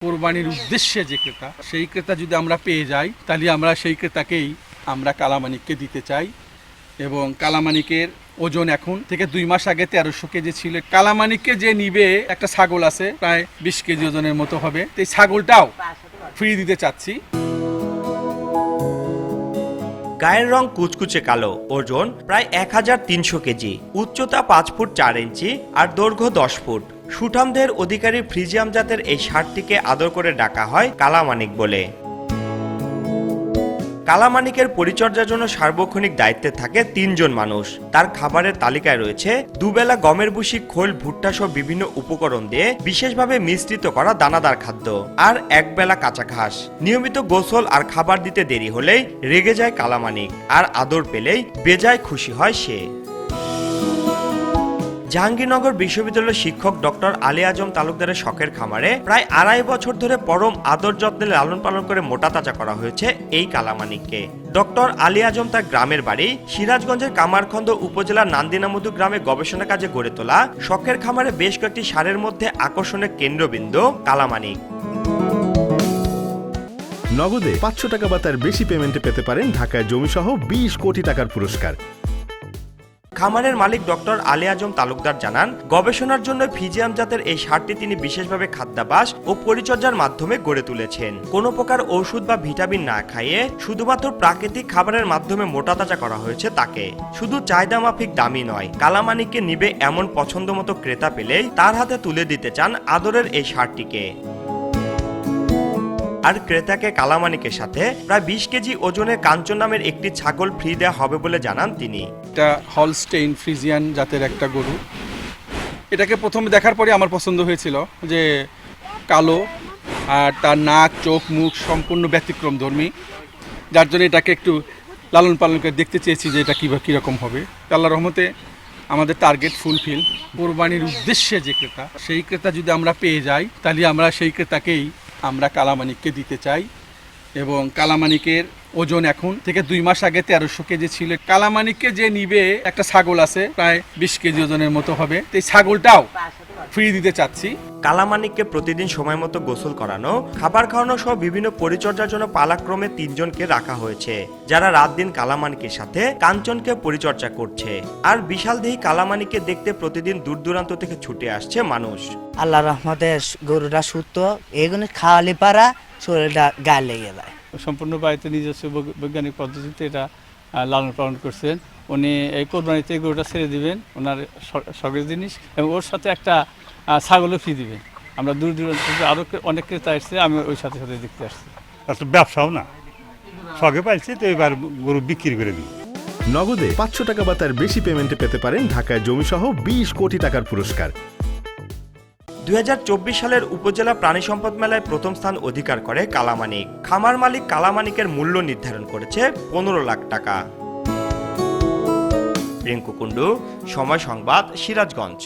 কোরবানির উদ্দেশ্যে যে ক্রেতা, সেই ক্রেতা যদি আমরা পেয়ে যাই তাহলে আমরা সেই ক্রেতাকেই আমরা কালামানিককে দিতে চাই। এবং কালামানিকের ওজন এখন থেকে 2 মাস আগে 1300 কেজি ছিল। কালামানিককে যে নিবে, একটা ছাগল আছে প্রায় 20 কেজি ওজনের মতো হবে, এই ছাগলটাও ফ্রি দিতে চাচ্ছি। গায়ের রং কুচকুচে কালো, ওজন প্রায় 1300 কেজি, উচ্চতা 5 ফুট 4 ইঞ্চি আর দৈর্ঘ্য 10 ফুট। সুঠামদের অধিকারী ফ্রিজিয়াম জাতের এই ষাঁড়টিকে আদর করে ডাকা হয় কালামানিক বলে। কালামানিকের পরিচর্যার জন্য সার্বক্ষণিক দায়িত্বে থাকে 3 জন মানুষ। তার খাবারের তালিকায় রয়েছে দুবেলা গমের ভুসি, খোল, ভুট্টা সহ বিভিন্ন উপকরণ দিয়ে বিশেষভাবে মিশ্রিত করা দানাদার খাদ্য আর একবেলা কাঁচা ঘাস। নিয়মিত গোসল আর খাবার দিতে দেরি হলেই রেগে যায় কালামানিক, আর আদর পেলেই বেজায় খুশি হয় সে। জাহাঙ্গীরনগর বিশ্ববিদ্যালয়ের শিক্ষক ডক্টর আলী আজম তালুকদারের শখের খামারে প্রায় 2.5 বছর ধরে পরম আদর যত্নে লালন পালন করে মোটা তাজা করা হয়েছে এই কালামানিককে। ডক্টর আলী আজম তার গ্রামের বাড়ি সিরাজগঞ্জের কামারখন্দ উপজেলার নান্দিনামধু গ্রামে গবেষণা কাজে গড়ে তোলা শখের খামারে বেশ কয়েকটি ষাঁড়ের মধ্যে আকর্ষণের কেন্দ্রবিন্দু কালামানিক। নগদে 500 টাকা বা তার বেশি পেমেন্টে পেতে পারেন ঢাকায় জমিসহ 20 কোটি টাকার পুরস্কার। খামারের মালিক ডক্টর আলী আজম তালুকদার জানান, গবেষণার জন্য ফ্রিজিয়াম জাতের এই ষাঁড়টি তিনি বিশেষভাবে খাদ্যাভ্যাস ও পরিচর্যার মাধ্যমে গড়ে তুলেছেন। কোনো প্রকার ওষুধ বা ভিটামিন না খাইয়ে শুধুমাত্র প্রাকৃতিক খাবারের মাধ্যমে মোটা তাজা করা হয়েছে তাকে। শুধু চাহিদা মাফিক দামি নয়, কালামানিককে নিবে এমন পছন্দ মতো ক্রেতা পেলেই তার হাতে তুলে দিতে চান আদরের এই ষাঁড়টিকে। আর ক্রেতাকে কালামানিকের সাথে প্রায় 20 কেজি ওজনের কাঞ্চন নামের একটি ছাগল ফ্রি দেওয়া হবে বলে জানান তিনি। এটা হলস্টেইন ফ্রিজিয়ান জাতের একটা গরু। এটাকে প্রথমে দেখার পরে আমার পছন্দ হয়েছিল যে কালো, আর তার নাক, চোখ, মুখ সম্পূর্ণ ব্যতিক্রমধর্মী, যার জন্য এটাকে একটু লালন পালন করে দেখতে চেয়েছি যে এটা কীরকম হবে। আল্লাহর রহমতে আমাদের টার্গেট ফুলফিল। কোরবানির উদ্দেশ্যে যে ক্রেতা, সেই ক্রেতা যদি আমরা পেয়ে যাই তাহলে আমরা সেই ক্রেতাকেই আমরা কালামানিককে দিতে চাই। এবং কালামানিকের ওজন এখন থেকে 2 মাস আগে 1300 কেজি ছিল। কালামানিককে যে নিবে, একটা ছাগল আছে প্রায় 20 কেজি ওজনের মতো হবে, এই ছাগলটাও ফ্রি দিতে চাচ্ছি। কালামানিককে প্রতিদিন সময় মতো গোসল করানো, খাবার খাওয়ানো সহ বিভিন্ন পরিচর্যার জন্য পালাক্রমে 3 জনকে রাখা হয়েছে, যারা রাত দিন কালামানিকের সাথে কাঞ্চনকে পরিচর্যা করছে। আর বিশাল দেহি কালামানিককে দেখতে প্রতিদিন দূর দূরান্ত থেকে ছুটে আসছে মানুষ। আল্লাহ রহমতে গরুটা সুস্থ, এগুলো খাওয়ালে পারা শরীরটা গায়ে লেগে যায়। সম্পূর্ণ বাড়িতে নিজস্ব বৈজ্ঞানিক পদ্ধতিতে এটা লালন পালন করছেন। উনি এই কোরবানিতে গরুটা ছেড়ে দিবেন, ওনার শখের জিনিস, এবং ওর সাথে একটা ছাগলও ফ্রি দিবেন। আমরা দূর দূরান্ত থেকে আরও অনেক ক্রেতা এসছে, আমি ওই সাথে সাথে দেখতে আসছি। তো ব্যবসাও না, শখে পাইছি তো এবার গরু বিক্রি করে দিই। নগদে 500 টাকা বা তার বেশি পেমেন্টে পেতে পারেন ঢাকায় জমিসহ 20 কোটি টাকার পুরস্কার। 2024 সালের উপজেলা প্রাণী সম্পদ মেলায় প্রথম স্থান অধিকার করে কালামানিক। খামার মালিক কালামানিকের মূল্য নির্ধারণ করেছে 15 লাখ টাকা। রিঙ্কু কুণ্ডু, সময় সংবাদ, সিরাজগঞ্জ।